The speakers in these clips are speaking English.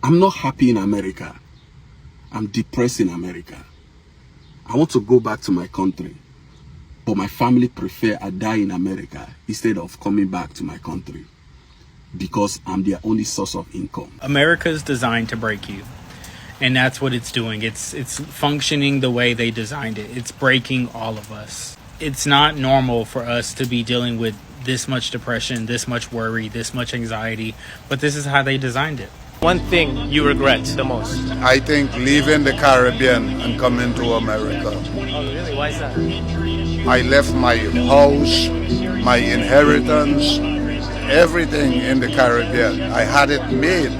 I'm not happy in America. I'm depressed in America. I want to go back to my country, but my family prefer I die in America instead of coming back to my country because I'm their only source of income. America is designed to break you, and that's what it's doing. It's functioning the way they designed it. It's breaking all of us. It's not normal for us to be dealing with this much depression, this much worry, this much anxiety, but this is how they designed it. One thing you regret the most? I think leaving the Caribbean and coming to America. Oh, really? Why is that? I left my house, my inheritance, everything in the Caribbean. I had it made.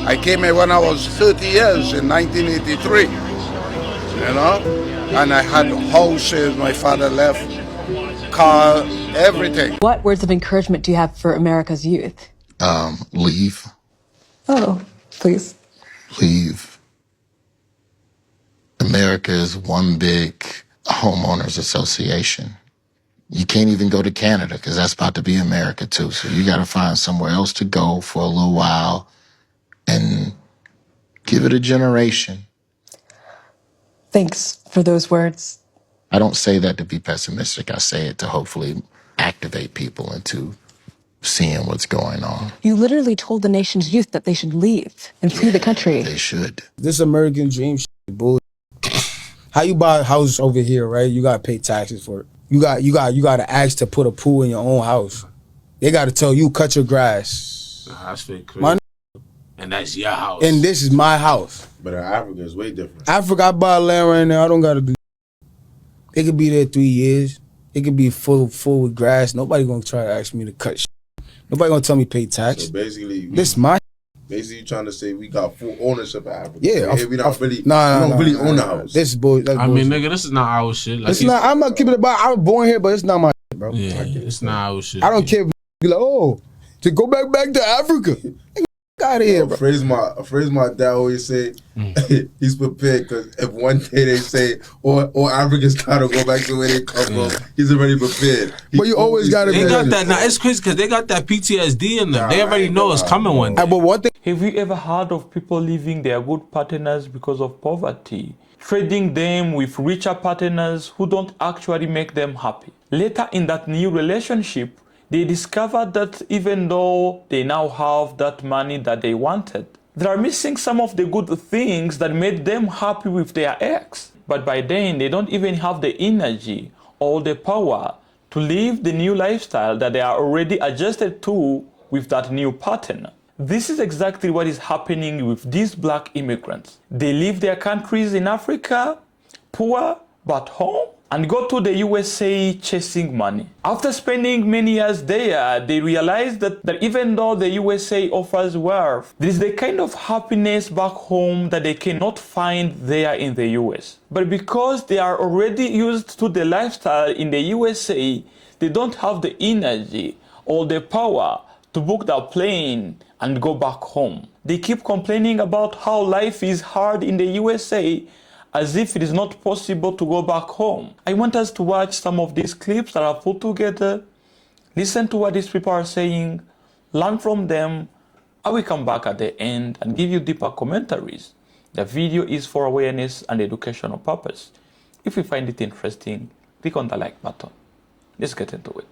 I came here when I was 30 years in 1983, you know? And I had houses, my father left, car, everything. What words of encouragement do you have for America's youth? Leave. Oh, please. Leave. America is one big homeowners association. You can't even go to Canada because that's about to be America too. So you got to find somewhere else to go for a little while and give it a generation. Thanks for those words. I don't say that to be pessimistic. I say it to hopefully activate people into seeing what's going on. You literally told the nation's youth that they should leave and flee the country. They should. This American dream shit, bull. How you buy a house over here, right? You gotta pay taxes for it. You gotta ask to put a pool in your own house. They gotta tell you cut your grass. Nah, that's fake crazy. And that's your house. And this is my house. But in Africa, it's way different. Africa, I buy land right now. I don't gotta do. It could be there 3 years. It could be full with grass. Nobody gonna try to ask me to cut shit. Nobody gonna tell me pay tax. So basically, this my. Basically, you're trying to say we got full ownership of Africa. Yeah, so we don't really, own the house. This is bullshit. I mean, nigga, this is not our shit. Like it's not. I'm not keeping it about. I was born here, but it's not my shit, bro. Yeah, it's not our shit. I don't care. If be like, oh, to go back to Africa. Get out of here, bro. A phrase my dad always say. He's prepared because if one day they say, all Africans gotta go back to where they come from, he's already prepared. But you always gotta be. They got that. Now it's crazy because they got that PTSD in them. They already know it's coming one day. But one thing. Have you ever heard of people leaving their good partners because of poverty, trading them with richer partners who don't actually make them happy? Later in that new relationship, they discovered that even though they now have that money that they wanted, they are missing some of the good things that made them happy with their ex. But by then, they don't even have the energy or the power to live the new lifestyle that they are already adjusted to with that new partner. This is exactly what is happening with these black immigrants. They leave their countries in Africa, poor but home, and go to the USA chasing money. After spending many years there, they realize that even though the USA offers wealth, there is the kind of happiness back home that they cannot find there in the US. But because they are already used to the lifestyle in the USA, they don't have the energy or the power to book their plane and go back home. They keep complaining about how life is hard in the USA, as if it is not possible to go back home. I want us to watch some of these clips that are put together, listen to what these people are saying, learn from them. I will come back at the end and give you deeper commentaries. The video is for awareness and educational purpose. If you find it interesting, click on the like button. Let's get into it.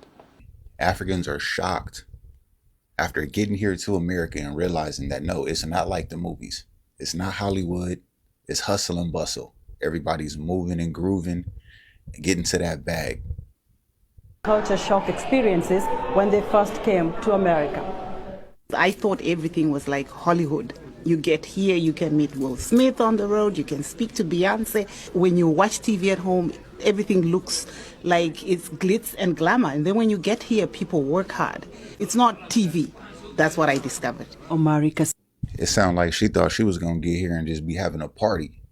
Africans are shocked after getting here to America and realizing that no, it's not like the movies. It's not Hollywood. It's hustle and bustle. Everybody's moving and grooving and getting to that bag. Culture shock experiences when they first came to America. I thought everything was like Hollywood. You get here, you can meet Will Smith on the road, you can speak to Beyonce. When you watch TV at home, everything looks like it's glitz and glamour. And then when you get here, people work hard. It's not TV. That's what I discovered. America. It sounded like she thought she was going to get here and just be having a party.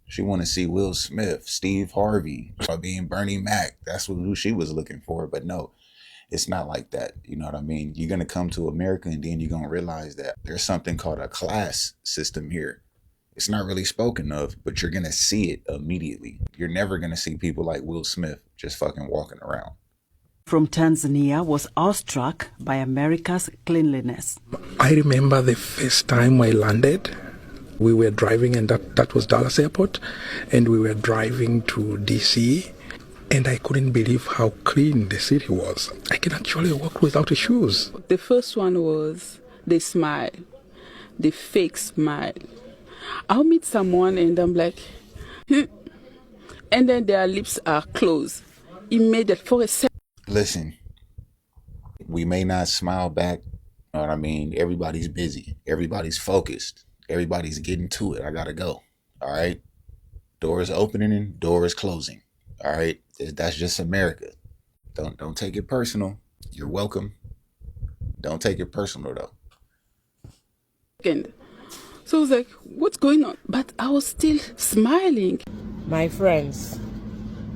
She want to see Will Smith, Steve Harvey, or being Bernie Mac. That's who she was looking for. But no, it's not like that. You know what I mean? You're going to come to America and then you're going to realize that there's something called a class system here. It's not really spoken of, but you're going to see it immediately. You're never going to see people like Will Smith just fucking walking around. from Tanzania was awestruck by America's cleanliness. I remember the first time I landed. We were driving, and that was Dallas Airport, and we were driving to DC, and I couldn't believe how clean the city was. I can actually walk without shoes. The first one was the smile, the fake smile. I'll meet someone and I'm like, and then their lips are closed. Immediate for a second. Listen, we may not smile back. You know what I mean? Everybody's busy. Everybody's focused. Everybody's getting to it. I gotta go. All right? Doors opening and doors closing. All right? That's just America. Don't take it personal. You're welcome. Don't take it personal though. So I was like, what's going on? But I was still smiling. My friends,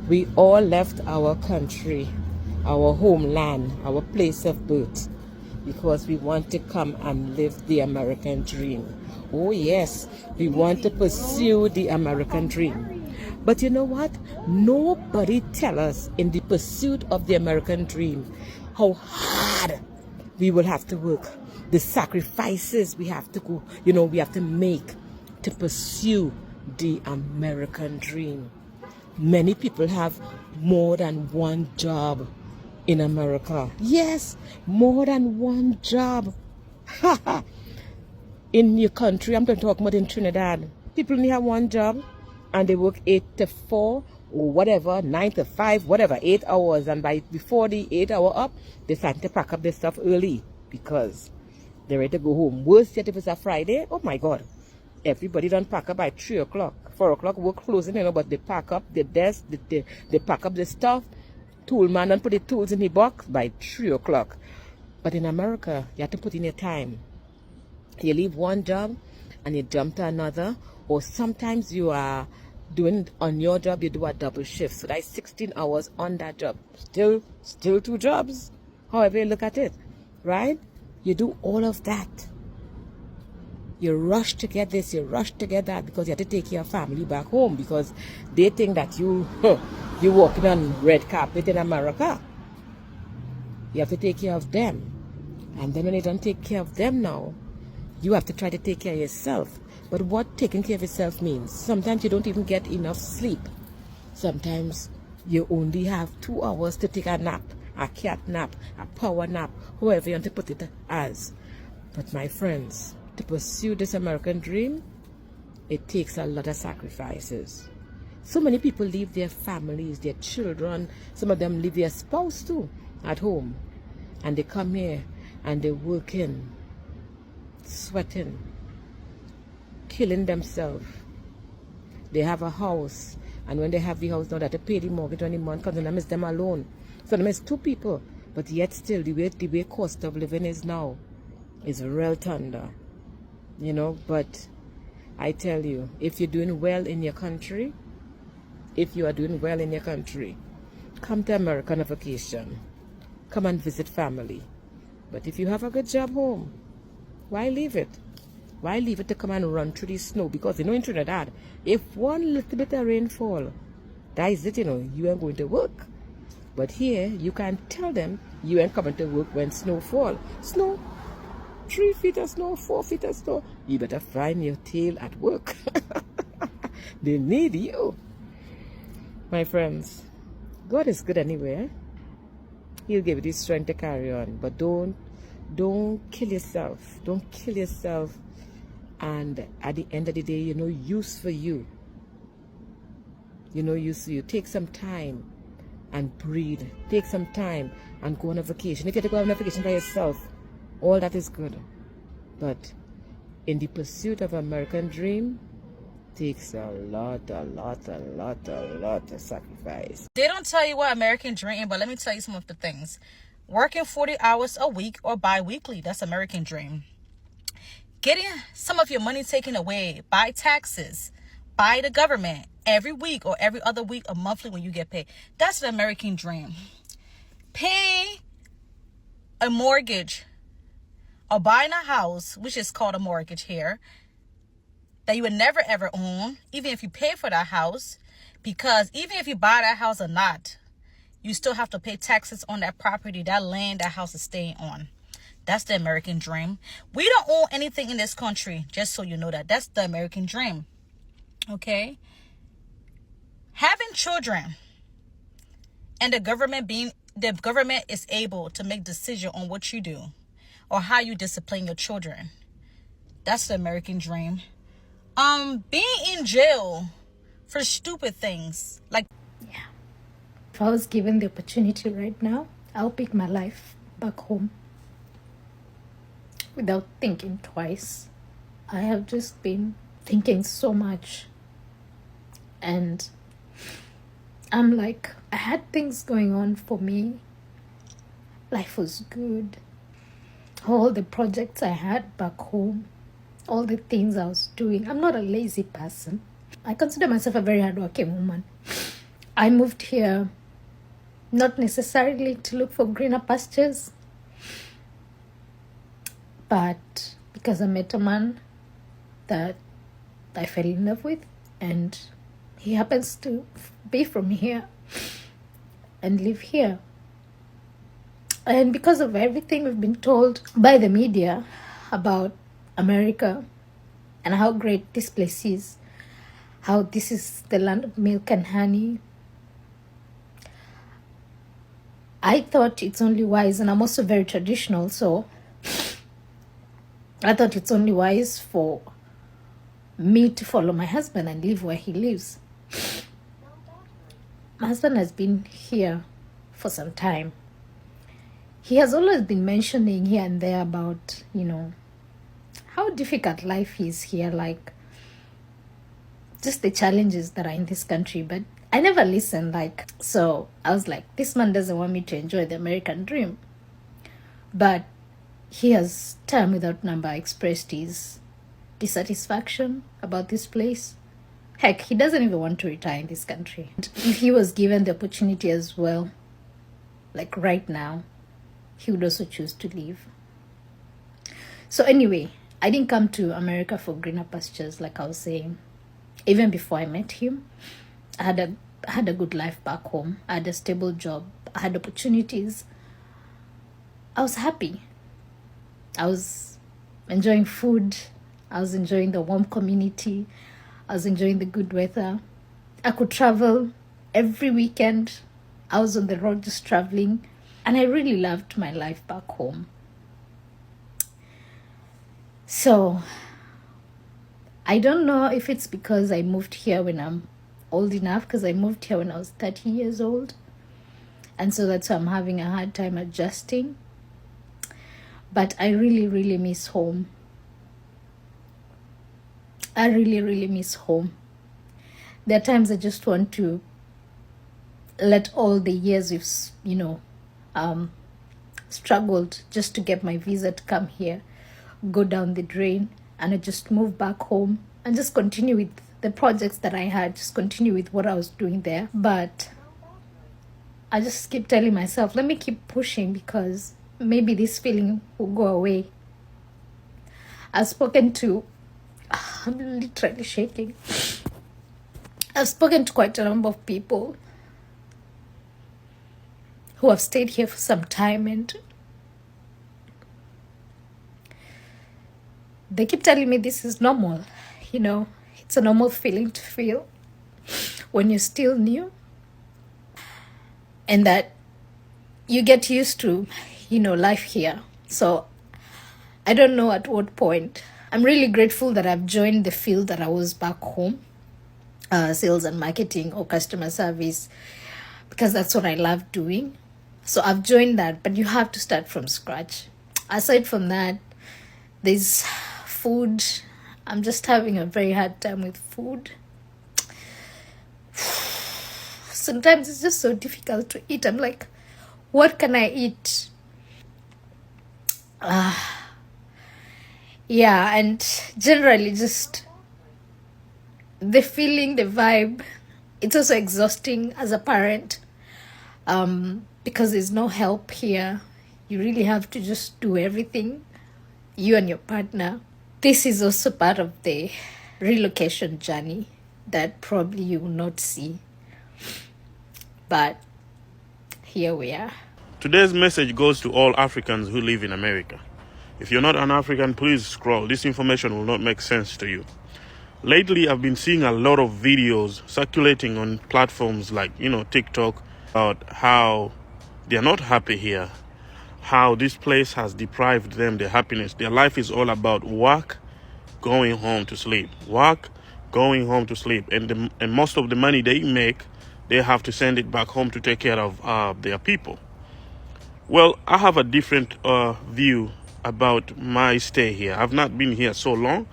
we all left our country, our homeland, our place of birth, because we want to come and live the American dream. Oh yes, we want to pursue the American dream. But you know what? Nobody tell us in the pursuit of the American dream how hard we will have to work, the sacrifices we have to go, we have to make to pursue the American dream. Many people have more than one job in America. Yes, more than one job. In your country, I'm going to talk about in Trinidad. People only have one job and they work 8 to 4 or whatever, 9 to 5, whatever, 8 hours. And before the 8 hour up, they start to pack up their stuff early because they're ready to go home. Worse yet if it's a Friday, oh my God. Everybody done pack up by 3 o'clock, 4 o'clock, work closing, but they pack up their desk, they pack up the stuff. Tool man and put the tools in the box by 3 o'clock. But in America, you have to put in your time. You leave one job and you jump to another, or sometimes you are doing on your job, you do a double shift. So that's 16 hours on that job. Still 2 jobs, however you look at it, right? You do all of that. You rush to get this, you rush to get that because you have to take your family back home because they think that you're walking on red carpet in America. You have to take care of them. And then when you don't take care of them now, you have to try to take care of yourself. But what taking care of yourself means? Sometimes you don't even get enough sleep. Sometimes you only have 2 hours to take a nap, a cat nap, a power nap, however you want to put it as. But my friends, to pursue this American dream, it takes a lot of sacrifices. So many people leave their families, their children, some of them leave their spouse too at home. And they come here and they're working, sweating, killing themselves. They have a house, and when they have the house now, they have to pay the mortgage on the month because them is them alone. So them is 2 people, but yet still the way cost of living is now is real thunder. But I tell you, if you're doing well in your country, come to America on a vacation. Come and visit family. But if you have a good job home, why leave it? Why leave it to come and run through the snow? Because in Trinidad, if one little bit of rain fall, that is it, you ain't going to work. But here, you can tell them you ain't coming to work when snow fall. Snow, 3 feet of snow, 4 feet of snow. You better find your tail at work. They need you. My friends, God is good anyway. He'll give you the strength to carry on. But don't kill yourself. Don't kill yourself. And at the end of the day, use for you. Use for you. Take some time and breathe. Take some time and go on a vacation. If you have to go on a vacation by yourself, all that is good. But in the pursuit of American dream, takes a lot of sacrifice. They don't tell you what American dream, but let me tell you some of the things. Working 40 hours a week or bi-weekly, that's American dream. Getting some of your money taken away by taxes, by the government, every week or every other week or monthly when you get paid. That's an American dream. Paying a mortgage or buying a house, which is called a mortgage here, that you would never ever own, even if you pay for that house, because even if you buy that house or not, you still have to pay taxes on that property, that land, that house is staying on. That's the American dream. We don't own anything in this country, just so you know that. That's the American dream. Okay? Having children and the government is able to make decision on what you do or how you discipline your children. That's the American dream. Being in jail for stupid things. Like, if I was given the opportunity right now, I'll pick my life back home without thinking twice. I have just been thinking so much, and I'm like, I had things going on for me. Life was good. All the projects I had back home, all the things I was doing. I'm not a lazy person. I consider myself a very hardworking woman. I moved here not necessarily to look for greener pastures, but because I met a man that I fell in love with, and he happens to be from here and live here. And because of everything we've been told by the media about America and how great this place is, how this is the land of milk and honey, I thought it's only wise, and I'm also very traditional, so I thought it's only wise for me to follow my husband and live where he lives. My husband has been here for some time. He has always been mentioning here and there about, how difficult life is here, like just the challenges that are in this country. But I never listened, so I was like, this man doesn't want me to enjoy the American dream. But he has time without number expressed his dissatisfaction about this place. Heck, he doesn't even want to retire in this country. If he was given the opportunity as well, like right now, he would also choose to leave. So anyway, I didn't come to America for greener pastures, like I was saying. Even before I met him, I had a good life back home. I had a stable job. I had opportunities. I was happy. I was enjoying food. I was enjoying the warm community. I was enjoying the good weather. I could travel every weekend. I was on the road just traveling. And I really loved my life back home. So, I don't know if it's because I moved here when I'm old enough, because I moved here when I was 30 years old. And so that's why I'm having a hard time adjusting. But I really, really miss home. I really, really miss home. There are times I just want to let all the years we've, struggled just to get my visa to come here go down the drain, and I just move back home and just continue with the projects that I had, just continue with what I was doing there. But I just keep telling myself, let me keep pushing, because maybe this feeling will go away. I'm literally shaking. I've spoken to quite a number of people who have stayed here for some time, and they keep telling me this is normal. It's a normal feeling to feel when you're still new, and that you get used to, life here. So I don't know at what point. I'm really grateful that I've joined the field that I was back home, sales and marketing or customer service, because that's what I love doing. So I've joined that, but you have to start from scratch. Aside from that, there's food. I'm just having a very hard time with food. Sometimes it's just so difficult to eat. I'm like, what can I eat? Yeah, and generally just the feeling, the vibe. It's also exhausting as a parent, because there's no help here. You really have to just do everything, you and your partner. This is also part of the relocation journey that probably you will not see. But here we are. Today's message goes to all Africans who live in America. If you're not an African, please scroll. This information will not make sense to you. Lately, I've been seeing a lot of videos circulating on platforms like, TikTok about how they're not happy here, how this place has deprived them their happiness. Their life is all about work, going home to sleep. Work, going home to sleep. And most of the money they make, they have to send it back home to take care of their people. Well, I have a different view about my stay here. I've not been here so long,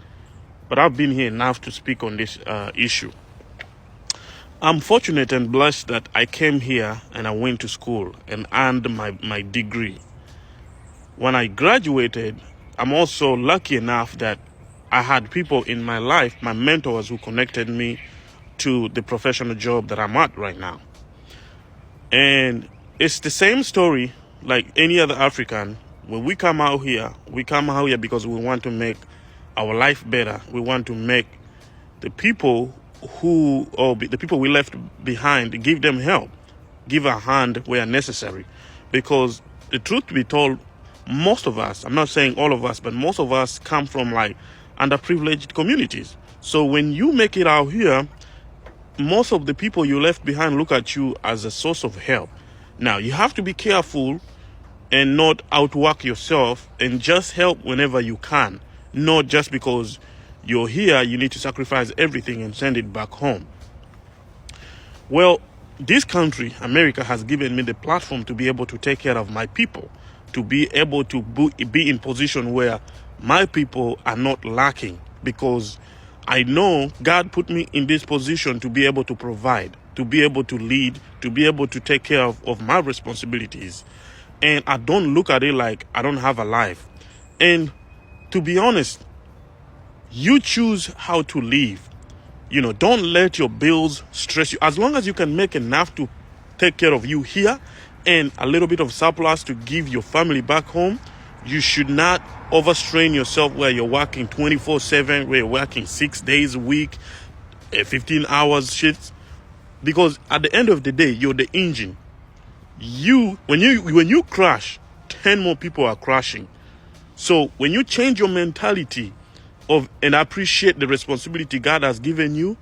but I've been here enough to speak on this issue. I'm fortunate and blessed that I came here and I went to school and earned my degree. When I graduated, I'm also lucky enough that I had people in my life, my mentors, who connected me to the professional job that I'm at right now. And it's the same story like any other African. When we come out here because we want to make our life better. We want to make the people the people we left behind, give them help, give a hand where necessary. Because the truth to be told, most of us, I'm not saying all of us, but most of us come from like underprivileged communities. So when you make it out here, most of the people you left behind look at you as a source of help. Now, you have to be careful and not outwork yourself and just help whenever you can. Not just because you're here, you need to sacrifice everything and send it back home. Well, this country, America, has given me the platform to be able to take care of my people, to be able to be in position where my people are not lacking, because I know God put me in this position to be able to provide, to be able to lead, to be able to take care of my responsibilities. And I don't look at it like I don't have a life. And to be honest, you choose how to live. Don't let your bills stress you. As long as you can make enough to take care of you here and a little bit of surplus to give your family back home, you should not overstrain yourself where you're working 24/7, where you're working 6 days a week, 15 hours shifts. Because at the end of the day, you're the engine. When you crash, 10 more people are crashing. So when you change your mentality and appreciate the responsibility God has given you,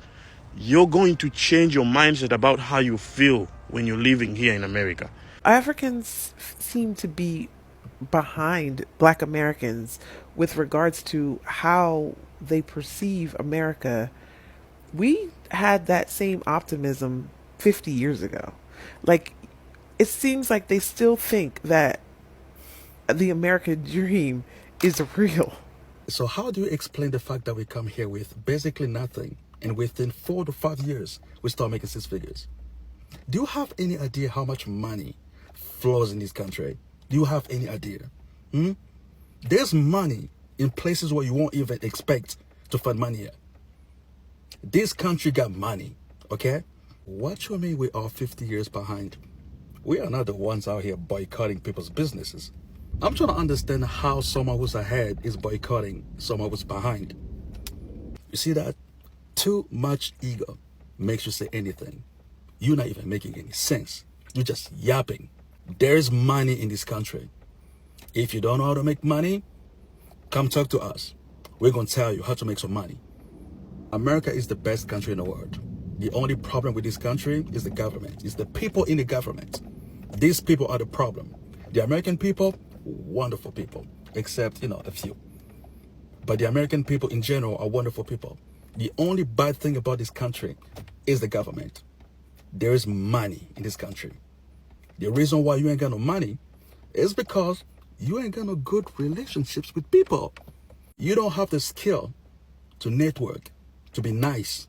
you're going to change your mindset about how you feel when you're living here in America. Africans seem to be behind Black Americans with regards to how they perceive America. We had that same optimism 50 years ago. Like, it seems like they still think that the American dream is real. So how do you explain the fact that we come here with basically nothing and within 4 to 5 years we start making 6 figures? Do you have any idea how much money flows in this country? Do you have any idea? There's money in places where you won't even expect to find money at. This country got money, okay? What you mean we are 50 years behind? We are not the ones out here boycotting people's businesses. I'm trying to understand how someone who's ahead is boycotting someone who's behind. You see that? Too much ego makes you say anything. You're not even making any sense. You're just yapping. There's money in this country. If you don't know how to make money, come talk to us. We're going to tell you how to make some money. America is the best country in the world. The only problem with this country is the government. It's the people in the government. These people are the problem. The American people, wonderful people, except, a few. But the American people in general are wonderful people. The only bad thing about this country is the government. There is money in this country. The reason why you ain't got no money is because you ain't got no good relationships with people. You don't have the skill to network, to be nice,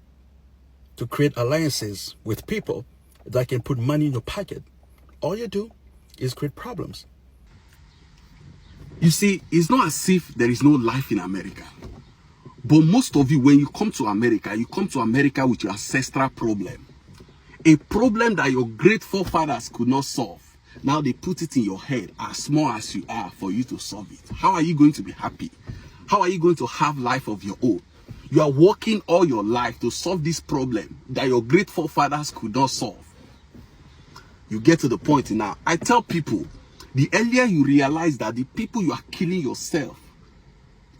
to create alliances with people that can put money in your pocket. All you do is create problems. You see, it's not as if there is no life in America. But most of you, when you come to America with your ancestral problem. A problem that your great forefathers could not solve. Now they put it in your head, as small as you are, for you to solve it. How are you going to be happy? How are you going to have life of your own? You are working all your life to solve this problem that your great forefathers could not solve. You get to the point now. I tell people, the earlier you realize that the people you are killing yourself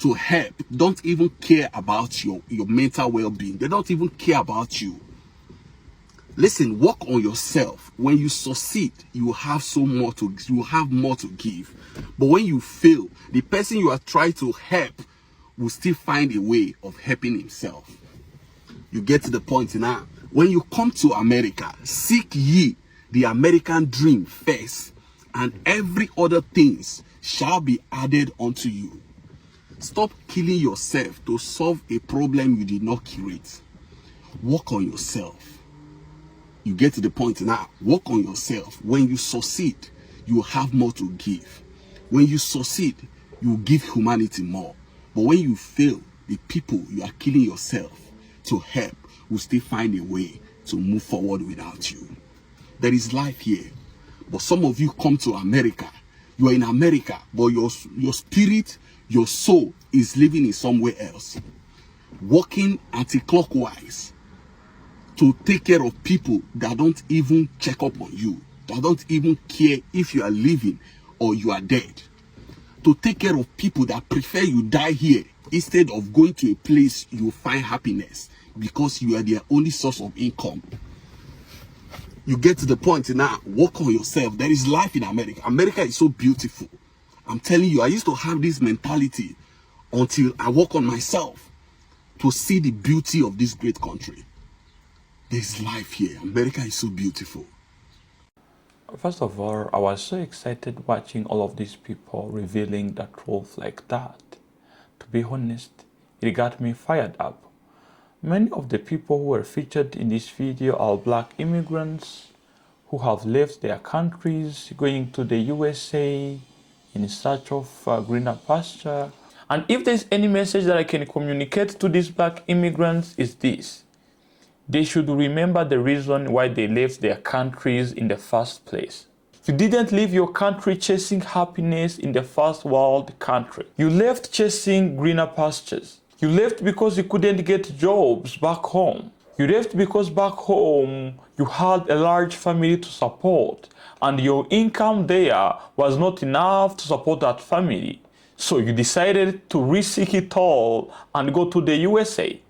to help don't even care about your mental well-being. They don't even care about you. Listen, work on yourself. When you succeed, you have more to give. But when you fail, the person you are trying to help will still find a way of helping himself. You get to the point now. When you come to America, seek ye the American dream first, and every other things shall be added unto you. Stop killing yourself to solve a problem you did not create. Work on yourself. You get to the point now. Work on yourself. When you succeed, you have more to give. When you succeed, you give humanity more. But when you fail, the people you are killing yourself to help will still find a way to move forward without you. There is life here. But some of you come to America. You are in America, but your spirit, your soul is living in somewhere else. Working anti-clockwise to take care of people that don't even check up on you, that don't even care if you are living or you are dead. To take care of people that prefer you die here instead of going to a place you find happiness because you are their only source of income. You get to the point now. Work on yourself. There is life in America. America is so beautiful. I'm telling you, I used to have this mentality until I work on myself to see the beauty of this great country. There's life here. America is so beautiful. First of all, I was so excited watching all of these people revealing the truth like that. To be honest, it got me fired up. Many of the people who were featured in this video are black immigrants who have left their countries, going to the USA in search of greener pasture. And if there's any message that I can communicate to these black immigrants, is this: they should remember the reason why they left their countries in the first place. You didn't leave your country chasing happiness in the first world country. You left chasing greener pastures. You left because you couldn't get jobs back home. You left because back home you had a large family to support and your income there was not enough to support that family. So you decided to risk it all and go to the USA.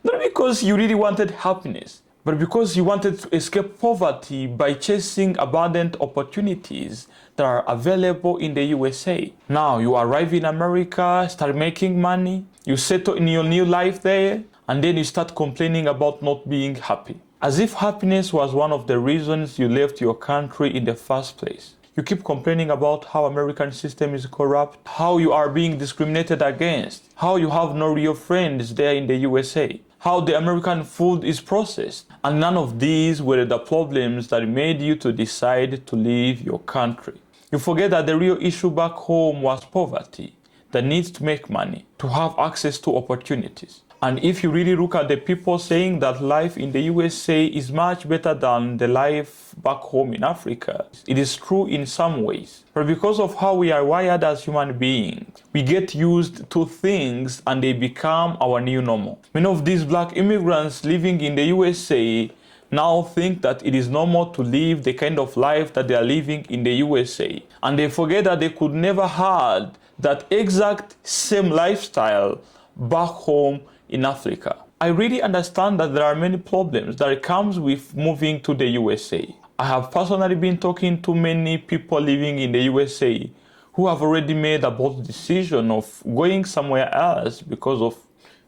Not because you really wanted happiness, but because you wanted to escape poverty by chasing abundant opportunities that are available in the USA. Now you arrive in America, start making money, you settle in your new life there, and then you start complaining about not being happy. As if happiness was one of the reasons you left your country in the first place. You keep complaining about how American system is corrupt, how you are being discriminated against, how you have no real friends there in the USA, how the American food is processed. And none of these were the problems that made you to decide to leave your country. You forget that the real issue back home was poverty, the need to make money, to have access to opportunities. And if you really look at the people saying that life in the USA is much better than the life back home in Africa, it is true in some ways. But because of how we are wired as human beings, we get used to things and they become our new normal. Many of these black immigrants living in the USA now think that it is normal to live the kind of life that they are living in the USA. And they forget that they could never had that exact same lifestyle back home in Africa. I really understand that there are many problems that comes with moving to the USA. I have personally been talking to many people living in the USA who have already made a bold decision of going somewhere else because of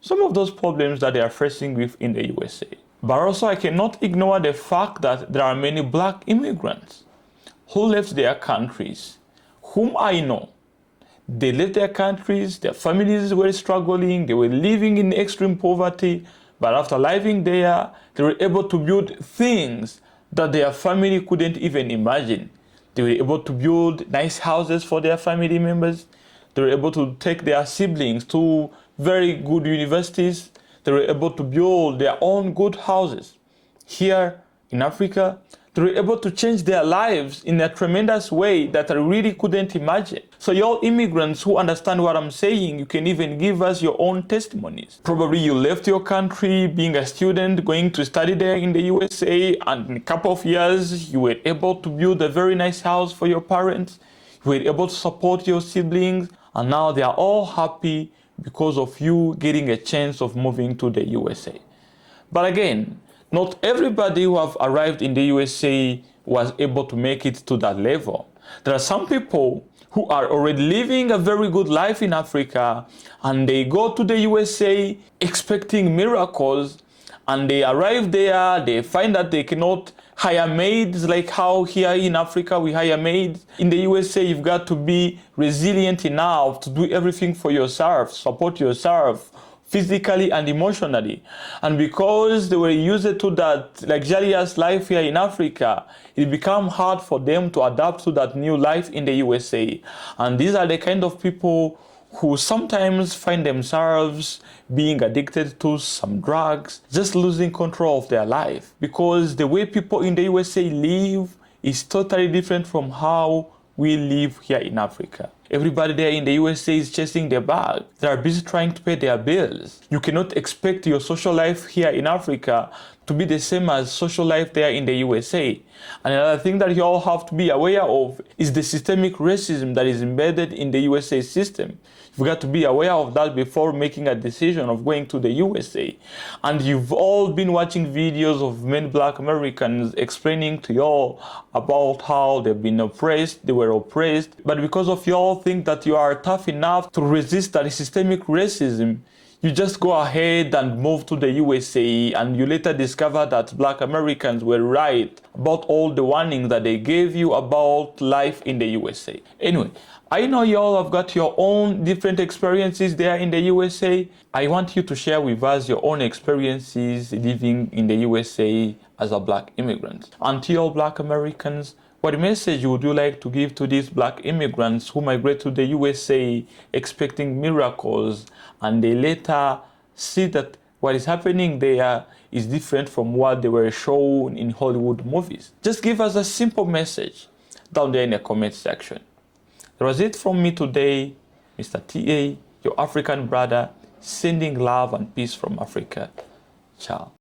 some of those problems that they are facing with in the USA. But also I cannot ignore the fact that there are many black immigrants who left their countries, whom I know. They left their countries, their families were struggling, they were living in extreme poverty, but after living there, they were able to build things that their family couldn't even imagine. They were able to build nice houses for their family members. They were able to take their siblings to very good universities. They were able to build their own good houses. Here in Africa, They were able to change their lives in a tremendous way that I really couldn't imagine. So y'all immigrants who understand what I'm saying, you can even give us your own testimonies. Probably you left your country being a student, going to study there in the USA, and in a couple of years you were able to build a very nice house for your parents. You were able to support your siblings, and now they are all happy because of you getting a chance of moving to the USA. But again, not everybody who have arrived in the USA was able to make it to that level. There are some people who are already living a very good life in Africa, and they go to the USA expecting miracles, and they arrive there, they find that they cannot hire maids like how here in Africa we hire maids. In the USA, you've got to be resilient enough to do everything for yourself, support yourself, physically and emotionally. And because they were used to that luxurious life here in Africa, it became hard for them to adapt to that new life in the USA. And these are the kind of people who sometimes find themselves being addicted to some drugs, just losing control of their life. Because the way people in the USA live is totally different from how we live here in Africa. Everybody there in the USA is chasing their bag. They are busy trying to pay their bills. You cannot expect your social life here in Africa to be the same as social life there in the USA. And another thing that you all have to be aware of is the systemic racism that is embedded in the USA system. You've got to be aware of that before making a decision of going to the USA. And you've all been watching videos of many Black Americans explaining to y'all about how they've been oppressed, they were oppressed. But because of y'all think that you are tough enough to resist that systemic racism, you just go ahead and move to the USA, and you later discover that Black Americans were right about all the warnings that they gave you about life in the USA. Anyway, I know y'all have got your own different experiences there in the USA. I want you to share with us your own experiences living in the USA as a Black immigrant. And to all Black Americans, what message would you like to give to these Black immigrants who migrate to the USA expecting miracles, and they later see that what is happening there is different from what they were shown in Hollywood movies? Just give us a simple message down there in the comment section. That was it from me today, Mr. TA, your African brother, sending love and peace from Africa. Ciao.